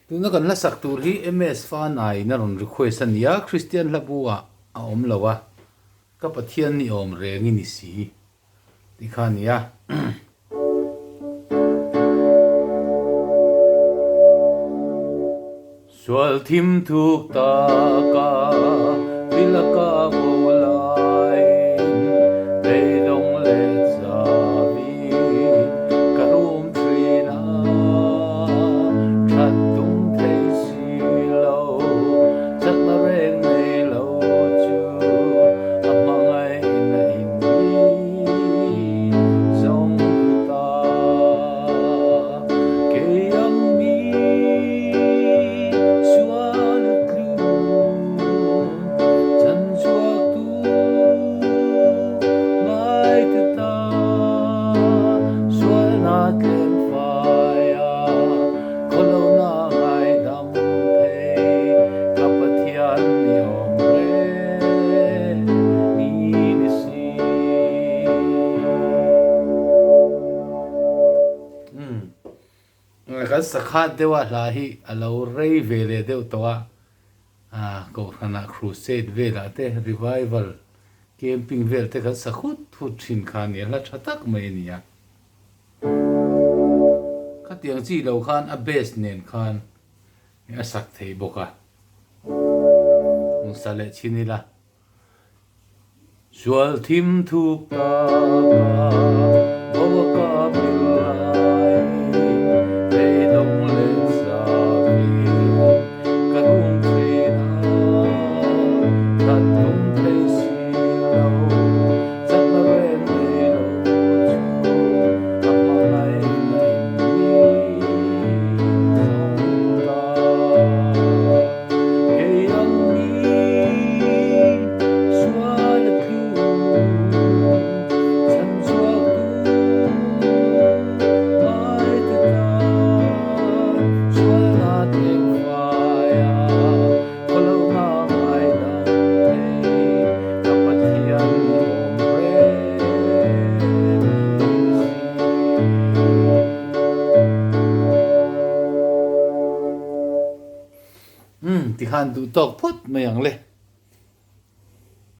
tu na kan la sak tur hi ms fan ai na ron request ania christian labua a om lawa ka pathian ni om rengi ni si ti khania swal thim thuk ta ka pilaka bolai pe dong le cha vi karum trina chat tung thei si lo chat na reng nei lo chu amangai na in mi zong ta ke yang mi kan sakhat dewa lahi alo rei vele deu towa ko hana crusade vela te revival camping vel te kan sakhut thut thin khan ya la thatak mai nia khatiang chi lo khan a base nen khan a sak thei boka sale chinila swal thim thuk ta boka bilai pe dong le sa vi karum trina tat tung thei si lo chat na ren nei lo chu amangai na in mi ti khan du tok phut mai ang le